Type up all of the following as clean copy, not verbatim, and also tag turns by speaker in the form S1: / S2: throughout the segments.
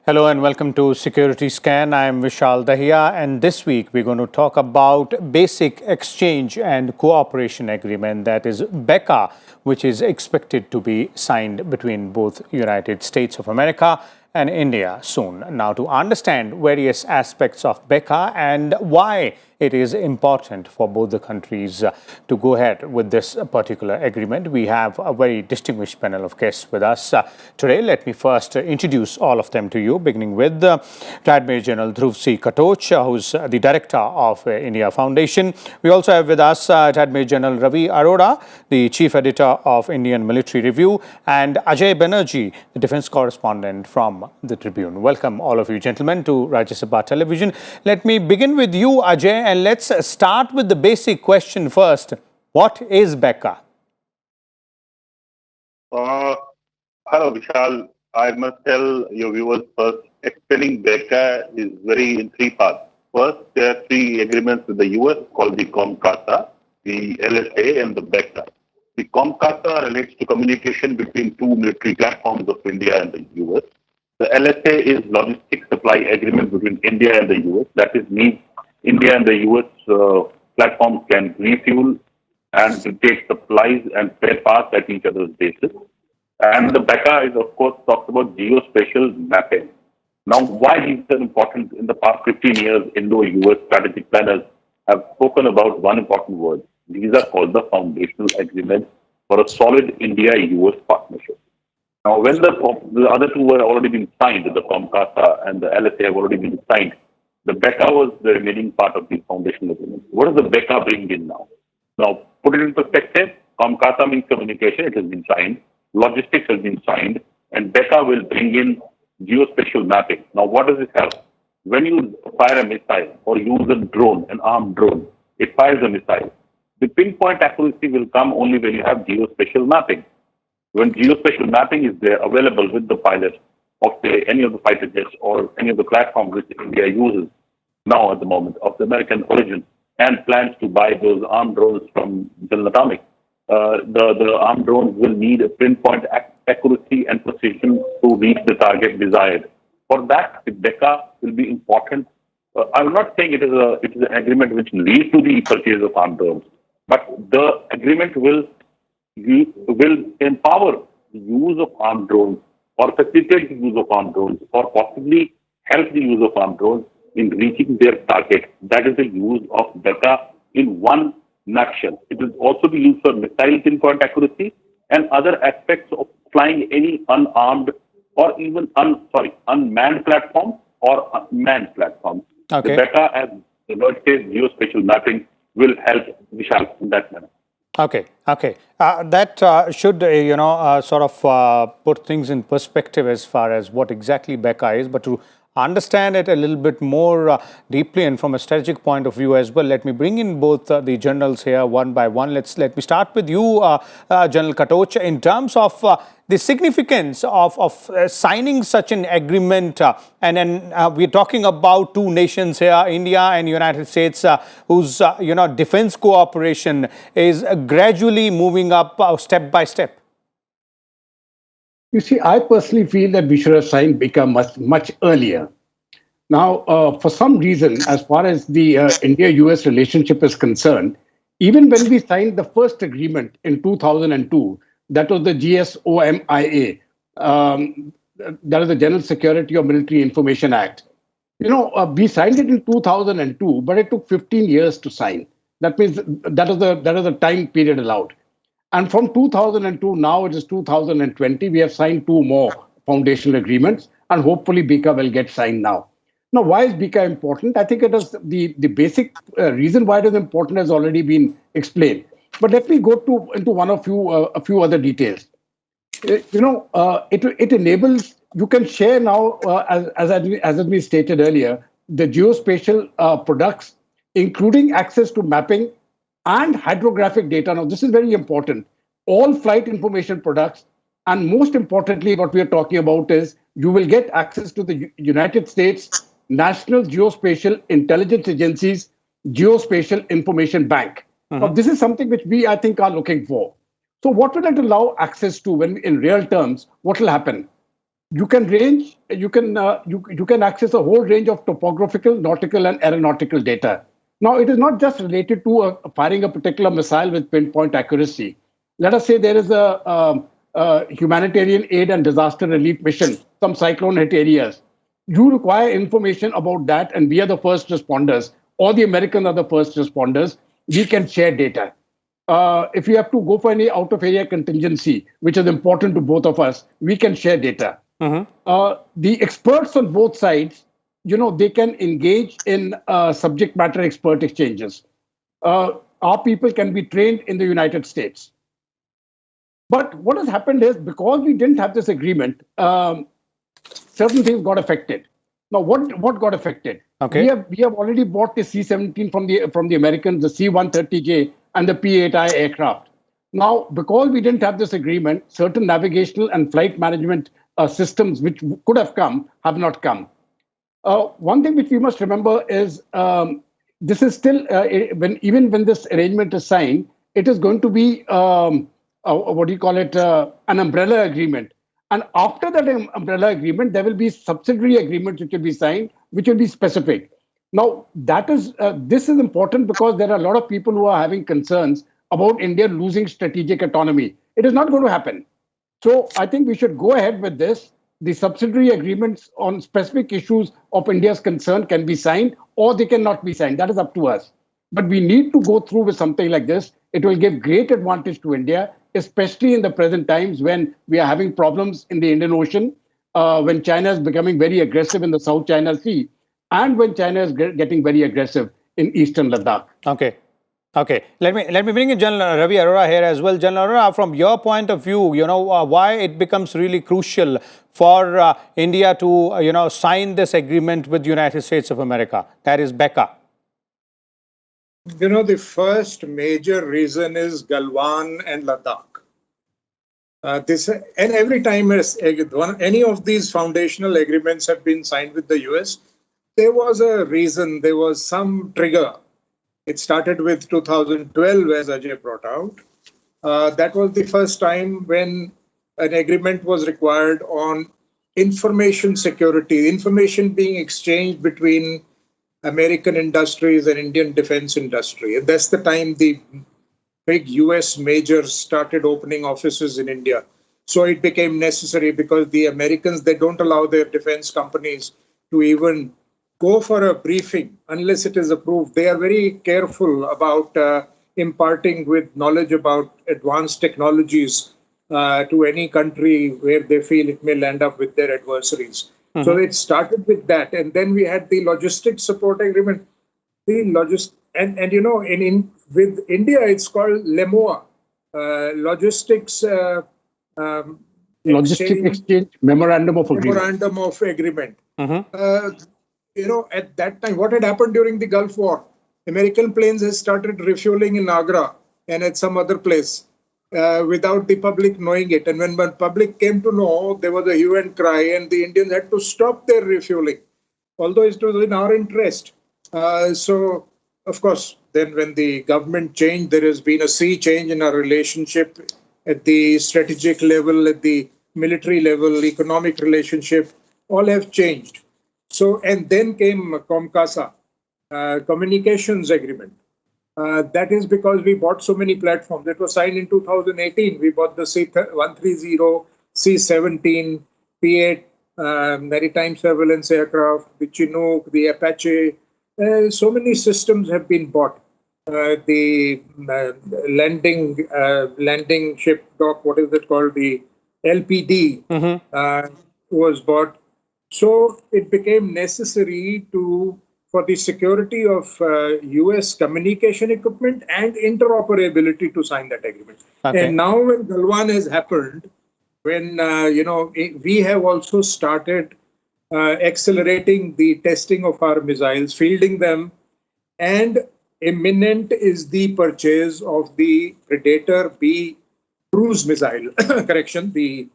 S1: Hello and welcome to Security Scan. I am Vishal Dahiya, and this week we're going to talk about Basic Exchange and Cooperation Agreement, that is BECA, which is expected to be signed between both United States of America and India soon. Now, to understand various aspects of BECA and why it is important for both the countries to go ahead with this particular agreement, we have a very distinguished panel of guests with us today. Let me first introduce all of them to you, beginning with Retired General Dhruv Katoch, who's the Director of India Foundation. We also have with us Retired General Ravi Arora, the Chief Editor of Indian Military Review, and Ajay Banerjee, the Defense Correspondent from the Tribune. Welcome all of you gentlemen to Rajya Sabha Television. Let me begin with you, Ajay, and let's start with the basic question first. What is BECA?
S2: Hello, Vishal. I must tell your viewers first, explaining BECA is in three parts. First, there are three agreements with the US called the COMCASA, the LSA, and the BECA. The COMCASA relates to communication between two military platforms of India and the US. The LSA is logistic supply agreement between India and the US. That is, means India and the US platforms can refuel and take supplies and spare parts at each other's bases. And the BECA is, of course, talks about geospatial mapping. Now, why these are important? In the past 15 years, Indo-US strategic planners have spoken about one important word. These are called the foundational agreements for a solid India-US partnership. Now, when the other two were already been signed, the COMCASA and the LSA have already been signed, the BECA was the remaining part of the foundational agreement. What does the BECA bring in now? Now, put it in perspective, COMCASA means communication, it has been signed, logistics has been signed, and BECA will bring in geospatial mapping. Now, what does it have? When you fire a missile or use a drone, an armed drone, it fires a missile. The pinpoint accuracy will come only when you have geospatial mapping. When geospatial mapping is there available with the pilot of any of the fighter jets or any of the platforms which India uses now at the moment of the American origin and plans to buy those armed drones from General Atomic, the armed drones will need a pinpoint accuracy and precision to reach the target desired. For that, the BECA will be important. I'm not saying it is an agreement which leads to the purchase of armed drones, but the agreement will empower the use of armed drones or facilitate the use of armed drones or possibly help the use of armed drones in reaching their target. That is the use of BECA in one nutshell. It will also be used for missile pinpoint accuracy and other aspects of flying any unarmed or even unmanned platforms or manned platforms.
S1: Okay.
S2: The BECA, as the word says, geospatial mapping, will help Vishal in that manner.
S1: Okay. That should, sort of put things in perspective as far as what exactly BECA is. But to understand it a little bit more deeply and from a strategic point of view as well, let me bring in both the generals here one by one. Let me start with you, General Katoch, in terms of the significance of signing such an agreement. And then we're talking about two nations here, India and United States, whose defense cooperation is gradually moving up step by step.
S3: You see, I personally feel that we should have signed BECA much earlier. Now, for some reason, as far as the India-US relationship is concerned, even when we signed the first agreement in 2002, that was the GSOMIA, that is the General Security or Military Information Act. We signed it in 2002, but it took 15 years to sign. That means that is the time period allowed. And from 2002, now it is 2020, we have signed two more foundational agreements, and hopefully BECA will get signed now. Now, why is BECA important? I think it is the basic reason why it is important has already been explained. But let me go into a few other details. It enables, you can share now, as has been stated earlier, the geospatial products, including access to mapping and hydrographic data. Now, this is very important. All flight information products, and most importantly, what we are talking about is you will get access to the United States National Geospatial Intelligence Agency's Geospatial Information Bank. Now, this is something which we, I think, are looking for. So what will it allow access to when in real terms, what will happen? you can access a whole range of topographical, nautical, and aeronautical data. Now, it is not just related to firing a particular missile with pinpoint accuracy. Let us say there is a humanitarian aid and disaster relief mission, some cyclone hit areas. You require information about that, and we are the first responders, or the Americans are the first responders. We can share data. If you have to go for any out of area contingency, which is important to both of us, we can share data. The experts on both sides, they can engage in subject matter expert exchanges. Our people can be trained in the United States. But what has happened is, because we didn't have this agreement, certain things got affected. Now, what got affected?
S1: Okay.
S3: We have already bought the C-17 from the Americans, the C-130J and the P-8I aircraft. Now, because we didn't have this agreement, certain navigational and flight management systems which could have come have not come. One thing which we must remember is this is still even when this arrangement is signed, it is going to be an umbrella agreement. And after that umbrella agreement, there will be subsidiary agreements which will be signed, which will be specific. Now, this is important because there are a lot of people who are having concerns about India losing strategic autonomy. It is not going to happen. So I think we should go ahead with this. The subsidiary agreements on specific issues of India's concern can be signed, or they cannot be signed. That is up to us. But we need to go through with something like this. It will give great advantage to India, especially in the present times when we are having problems in the Indian Ocean, when China is becoming very aggressive in the South China Sea, and when China is getting very aggressive in eastern Ladakh.
S1: Okay. Let me bring in General Ravi Arora here as well. General Arora, from your point of view, why it becomes really crucial for India to sign this agreement with the United States of America, that is BECA.
S4: The first major reason is Galwan and Ladakh. And every time any of these foundational agreements have been signed with the US, there was a reason, there was some trigger. It started with 2012, as Ajay brought out. That was the first time when an agreement was required on information security, information being exchanged between American industries and Indian defense industry. And that's the time the big US majors started opening offices in India. So it became necessary because the Americans, they don't allow their defense companies to even go for a briefing unless it is approved. They are very careful about imparting with knowledge about advanced technologies to any country where they feel it may land up with their adversaries. So it started with that. And then we had the logistics support agreement. With India, it's called LEMOA, Logistics
S3: Exchange Memorandum of
S4: Agreement. At that time, what had happened during the Gulf War? American planes had started refueling in Agra and at some other place without the public knowing it. And when the public came to know, there was a hue and cry, and the Indians had to stop their refueling, although it was in our interest. So, of course, then when the government changed, there has been a sea change in our relationship at the strategic level, at the military level, economic relationship, all have changed. So, and then came COMCASA, Communications Agreement. That is because we bought so many platforms. It was signed in 2018. We bought the C-130, C-17, P-8 maritime surveillance aircraft, the Chinook, the Apache. So many systems have been bought. The landing ship dock, what is it called? The LPD was bought. So it became necessary for the security of US communication equipment and interoperability to sign that agreement. Okay. And now when Galwan has happened, when we have also started accelerating the testing of our missiles, fielding them, and imminent is the purchase of the Predator B cruise missile, the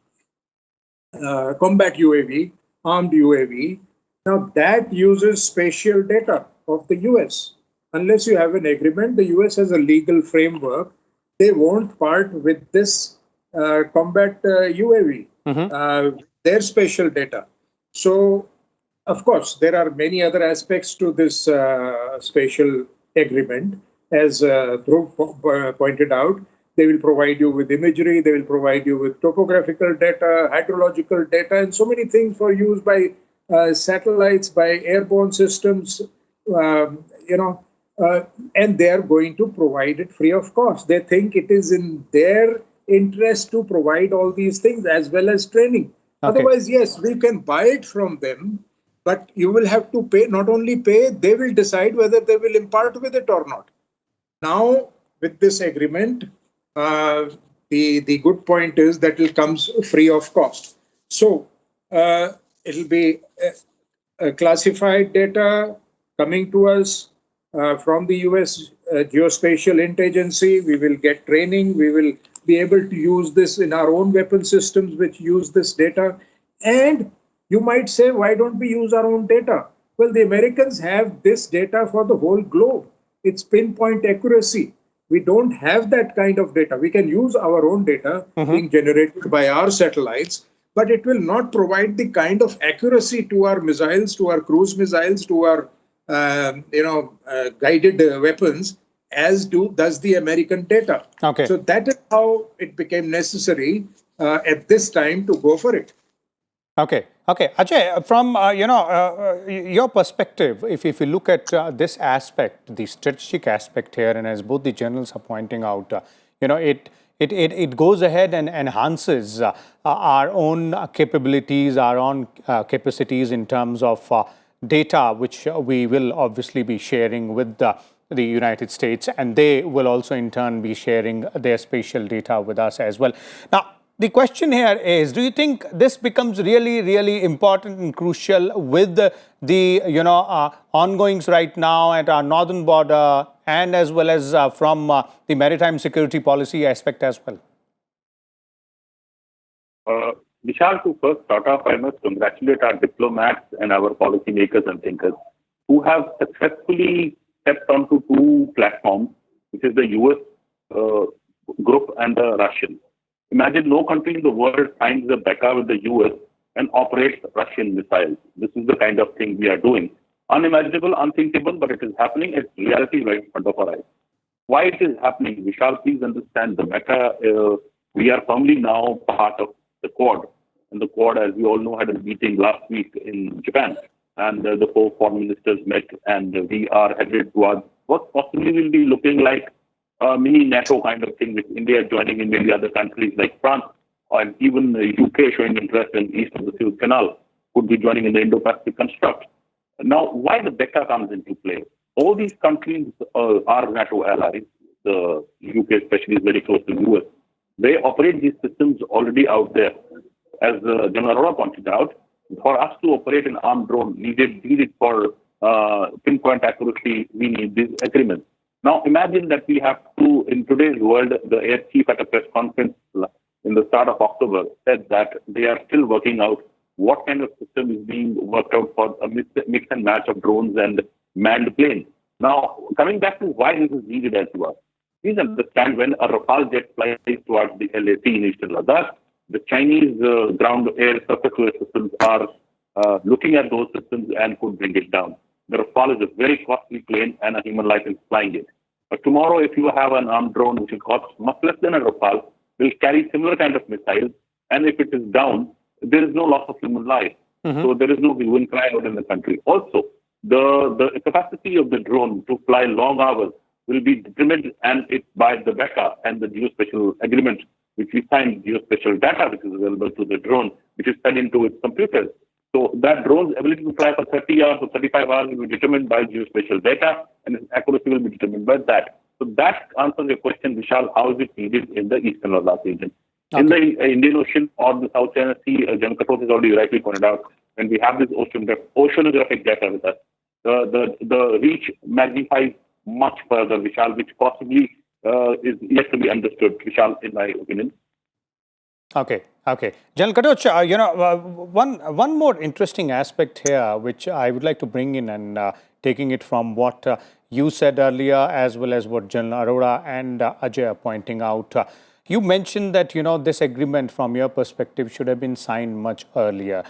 S4: combat UAV, armed UAV. Now that uses spatial data of the US. Unless you have an agreement, the US has a legal framework. They won't part with this combat UAV. their spatial data. So, of course, there are many other aspects to this spatial agreement. As Dhruv pointed out, they will provide you with imagery, they will provide you with topographical data, hydrological data, and so many things for use by satellites, by airborne systems, and they are going to provide it free of cost. They think it is in their interest to provide all these things as well as training. Okay. Otherwise, yes, we can buy it from them, but you will have to pay, not only pay, they will decide whether they will impart with it or not. Now, with this agreement, the good point is that it comes free of cost. So it'll be classified data coming to us from the US Geospatial Agency. We will get training. We will be able to use this in our own weapon systems which use this data. And you might say, why don't we use our own data? Well, the Americans have this data for the whole globe. It's pinpoint accuracy. We don't have that kind of data. We can use our own data being generated by our satellites, but it will not provide the kind of accuracy to our missiles, to our cruise missiles, to our guided weapons as does the American data. Okay. So that is how it became necessary at this time to go for it.
S1: Okay. Okay. Ajay, from your perspective, if you look at this aspect, the strategic aspect here, and as both the generals are pointing out, it goes ahead and enhances our own capabilities, our own capacities in terms of data, which we will obviously be sharing with the United States, and they will also in turn be sharing their spatial data with us as well. Now, the question here is, do you think this becomes really, really important and crucial with the ongoings right now at our northern border, and as well as from the maritime security policy aspect as well?
S2: Vishal, to first start off, I must congratulate our diplomats and our policymakers and thinkers who have successfully stepped onto two platforms, which is the US group and the Russian. Imagine no country in the world signs a BECA with the US and operates Russian missiles. This is the kind of thing we are doing. Unimaginable, unthinkable, but it is happening. It's reality right in front of our eyes. Why it is happening? Vishal, please understand the BECA. We are firmly now part of the Quad. And the Quad, as we all know, had a meeting last week in Japan. And the four foreign ministers met, and we are headed towards what possibly will be looking like a mini NATO kind of thing, with India joining in, maybe other countries like France, and even the UK showing interest in east of the Suez Canal, could be joining in the Indo-Pacific construct. Now, why the BECA comes into play? All these countries are NATO allies. The UK especially is very close to the US. They operate these systems already out there. As General Arora pointed out, for us to operate an armed drone needed for pinpoint accuracy, we need these agreements. Now, imagine that we have to, in today's world, the air chief at a press conference in the start of October said that they are still working out what kind of system is being worked out for a mix and match of drones and manned planes. Now, coming back to why this is needed as well, please understand when a Rafale jet flies towards the LAC in eastern Ladakh, the Chinese ground air surface to air systems are looking at those systems and could bring it down. The Rafale is a very costly plane and a human life is flying it. But tomorrow, if you have an armed drone which will cost much less than a Rafale, will carry similar kind of missiles, and if it is down, there is no loss of human life. So there is no hue and cry out in the country. Also, the capacity of the drone to fly long hours will be determined by the BECA and the Geospatial agreement, which we signed, Geospatial data, which is available to the drone, which is fed into its computers. So that drone's ability to fly for 30 hours or 35 hours will be determined by Geospatial data, and its accuracy will be determined by that. So that answers your question, Vishal, how is it needed in the Eastern Ladakh region? Okay. In the Indian Ocean or the South China Sea, General Katoch has already rightly pointed out, when we have this oceanographic data with us, the reach magnifies much further, Vishal, which possibly is yet to be understood, Vishal, in my opinion.
S1: Okay. Okay. General Katoch, one more interesting aspect here, which I would like to bring in, and taking it from what you said earlier, as well as what General Arora and Ajay are pointing out. you mentioned that, this agreement from your perspective should have been signed much earlier.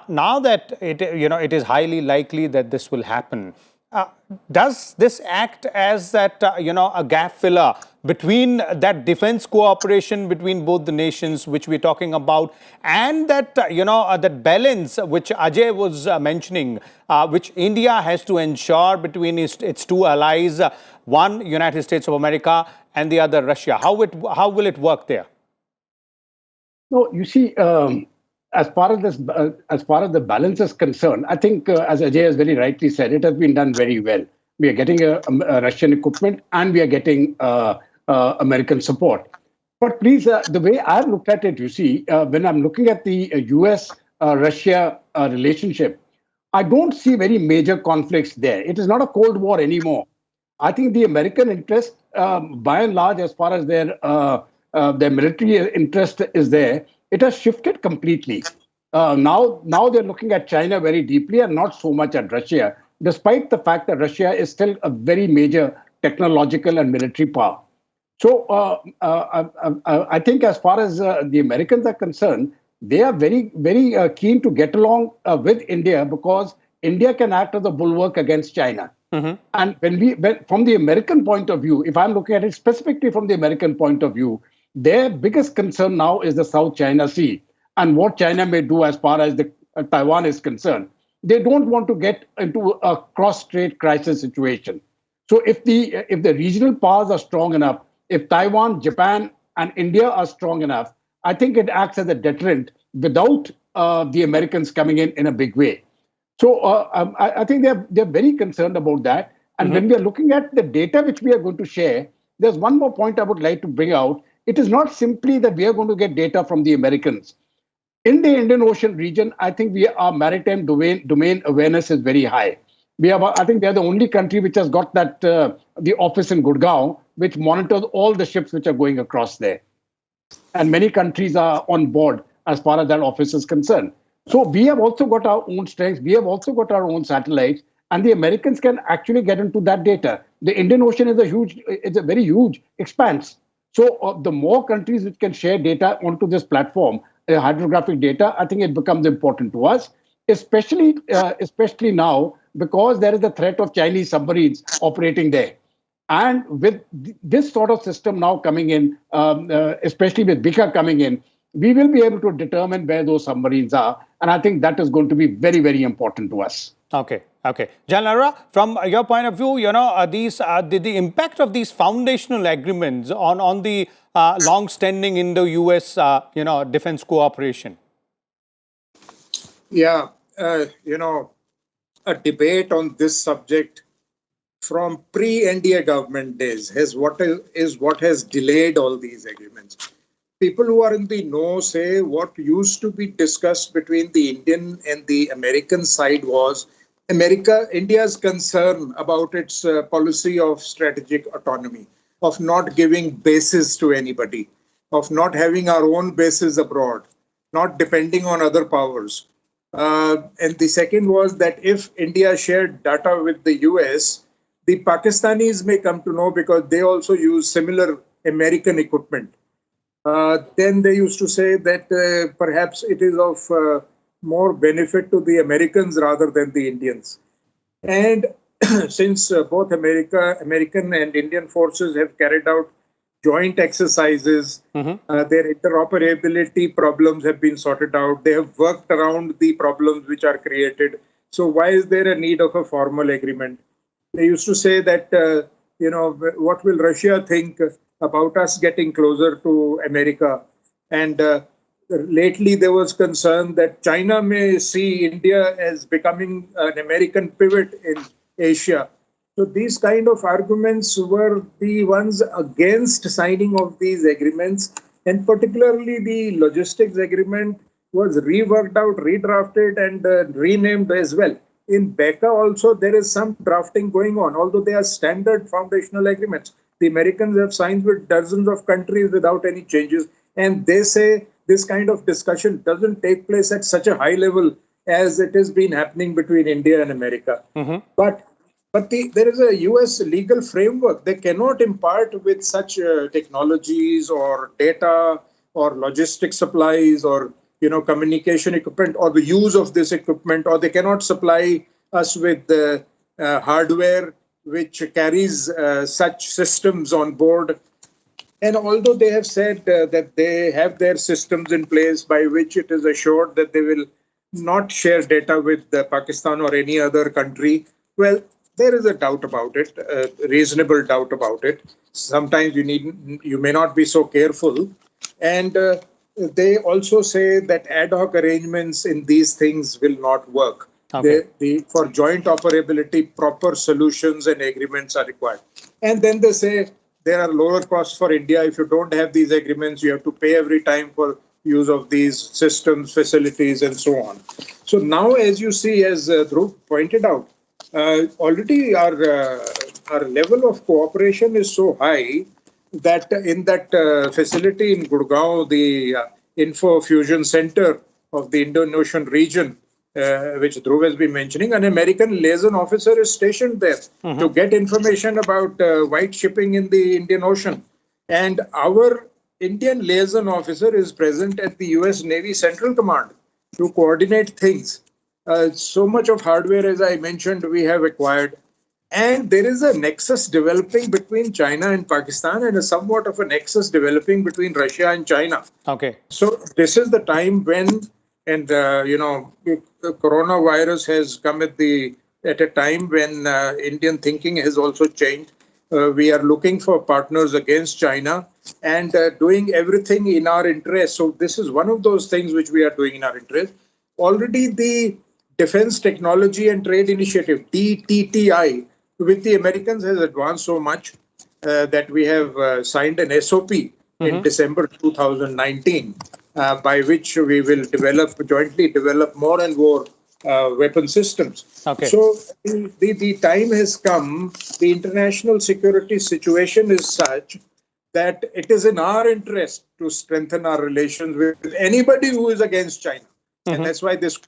S1: Now that it is highly likely that this will happen, does this act as that, a gap filler between that defense cooperation between both the nations, which we're talking about, and that, that balance which Ajay was mentioning, which India has to ensure between its two allies, one, United States of America, and the other, Russia? How will it work there?
S3: No, you see, as far as the balance is concerned, I think, as Ajay has very rightly said, it has been done very well. We are getting a Russian equipment and we are getting American support. But please, the way I've looked at it, you see, when I'm looking at the US-Russia relationship, I don't see very major conflicts there. It is not a Cold War anymore. I think the American interest, by and large, as far as their military interest is there, it has shifted completely. Now they're looking at China very deeply and not so much at Russia, despite the fact that Russia is still a very major technological and military power. So I think as far as the Americans are concerned, they are very, very keen to get along with India, because India can act as a bulwark against China. Mm-hmm. And when from the American point of view, if I'm looking at it specifically from the American point of view, their biggest concern now is the South China Sea and what China may do as far as Taiwan is concerned. They don't want to get into a cross-strait crisis situation. So if the regional powers are strong enough, if Taiwan, Japan, and India are strong enough, I think it acts as a deterrent without the Americans coming in a big way. So I think they're very concerned about that. And when we are looking at the data which we are going to share, there's one more point I would like to bring out. It is not simply that we are going to get data from the Americans. In the Indian Ocean region, I think our maritime domain awareness is very high. I think they are the only country which has got that the office in Gurgaon, which monitors all the ships which are going across there. And many countries are on board as far as that office is concerned. So we have also got our own strengths. We have also got our own satellites, and the Americans can actually get into that data. The Indian Ocean is a very huge expanse. So the more countries which can share data onto this platform, hydrographic data, I think it becomes important to us, especially now, because there is the threat of Chinese submarines operating there. And with this sort of system now coming in, especially with BECA coming in, we will be able to determine where those submarines are. And I think that is going to be very, very important to us.
S1: Okay. Arora, from your point of view, the impact of these foundational agreements on the long-standing Indo-US, defense cooperation.
S4: Yeah, a debate on this subject from pre-NDA government days is what has delayed all these agreements. People who are in the know say what used to be discussed between the Indian and the American side was India's concern about its policy of strategic autonomy, of not giving bases to anybody, of not having our own bases abroad, not depending on other powers. And the second was that if India shared data with the US, the Pakistanis may come to know because they also use similar American equipment. Then they used to say that perhaps it is of more benefit to the Americans rather than the Indians. And since both American and Indian forces have carried out joint exercises, their interoperability problems have been sorted out. They have worked around the problems which are created. So why is there a need of a formal agreement? They used to say that, what will Russia think about us getting closer to America? And lately there was concern that China may see India as becoming an American pivot in Asia. So these kind of arguments were the ones against signing of these agreements, and particularly the logistics agreement was reworked out, redrafted, and renamed as well. In BECA also, there is some drafting going on, although they are standard foundational agreements. The Americans have signed with dozens of countries without any changes, and they say this kind of discussion doesn't take place at such a high level as it has been happening between India and America. But But there is a US legal framework. They cannot impart with such technologies or data or logistic supplies or communication equipment or the use of this equipment, or they cannot supply us with hardware which carries such systems on board. And although they have said that they have their systems in place by which it is assured that they will not share data with Pakistan or any other country, well, there is a doubt about it, a reasonable doubt about it. Sometimes you may not be so careful. And they also say that ad hoc arrangements in these things will not work.
S1: Okay.
S4: For joint operability, proper solutions and agreements are required. And then they say there are lower costs for India. If you don't have these agreements, you have to pay every time for use of these systems, facilities, and so on. So now, as you see, as Dhruv pointed out, already our level of cooperation is so high that in that facility in Gurgaon, the Info Fusion Center of the Indo-Ocean region, which Dhruv has been mentioning, an American liaison officer is stationed there to get information about white shipping in the Indian Ocean. And our Indian liaison officer is present at the US Navy Central Command to coordinate things. So much of hardware, as I mentioned, we have acquired. And there is a nexus developing between China and Pakistan, and a somewhat of a nexus developing between Russia and China.
S1: Okay.
S4: So this is the time when, and the coronavirus has come at a time when Indian thinking has also changed. We are looking for partners against China and doing everything in our interest. So this is one of those things which we are doing in our interest. Already the Defense Technology and Trade Initiative, DTTI, with the Americans has advanced so much that we have signed an SOP in December 2019, by which we will jointly develop more and more weapon systems.
S1: Okay.
S4: So the time has come. The international security situation is such that it is in our interest to strengthen our relations with anybody who is against China. And that's why this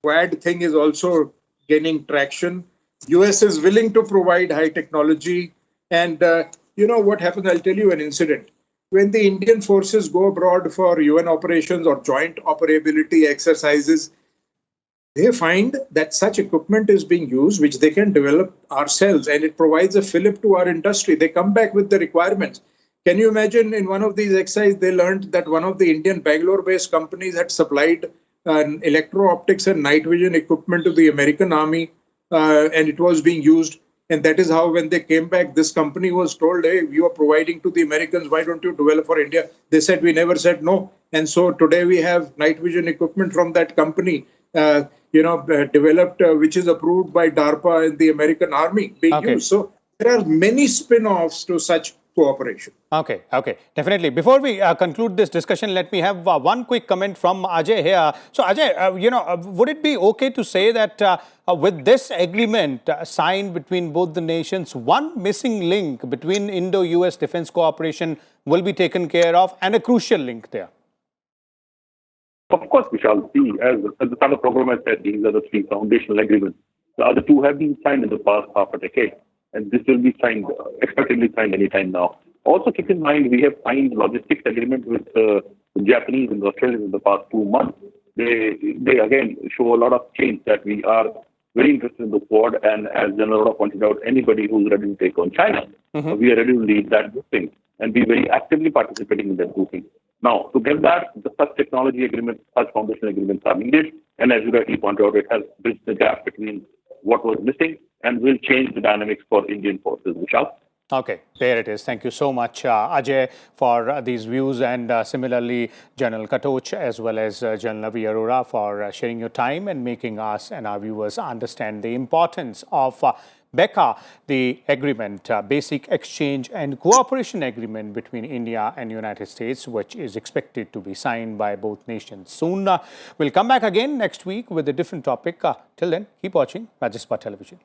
S4: Quad thing is also gaining traction. US is willing to provide high technology. And what happens? I'll tell you an incident. When the Indian forces go abroad for UN operations or joint operability exercises, they find that such equipment is being used, which they can develop ourselves, and it provides a fillip to our industry. They come back with the requirements. Can you imagine in one of these exercises, they learned that one of the Indian Bangalore-based companies had supplied electro-optics and night vision equipment to the American Army, and it was being used. And that is how, when they came back, this company was told, hey, you are providing to the Americans, why don't you develop for India? They said, we never said no. And so today we have night vision equipment from that company, developed, which is approved by DARPA and the American Army being used. So there are many spin-offs to such cooperation.
S1: Okay, definitely. Before we conclude this discussion, let me have one quick comment from Ajay here. So Ajay, would it be okay to say that with this agreement signed between both the nations, one missing link between Indo-US defense cooperation will be taken care of, and a crucial link there?
S2: Of course, Vishal. See, as the Standard Program has said, these are the three foundational agreements. The other two have been signed in the past half a decade, and this will be signed, expectedly signed anytime now. Also, keep in mind, we have signed logistics agreement with the Japanese and the Australians in the past 2 months. They again show a lot of change that we are very interested in the Quad, and as General Arora pointed out, anybody who's ready to take on China, we are ready to lead that grouping and be very actively participating in that grouping. Now, to get that, such technology agreements, such foundational agreements are needed, and as you rightly pointed out, it has bridged the gap between what was missing and will change the dynamics for Indian forces. Vishal?
S1: Okay, there it is. Thank you so much, Ajay, for these views, and similarly, General Katoch as well as General Ravi Arora for sharing your time and making us and our viewers understand the importance of BECA, the agreement, Basic Exchange and Cooperation Agreement between India and United States, which is expected to be signed by both nations soon. We'll come back again next week with a different topic. Till then, keep watching Rajasthan Television.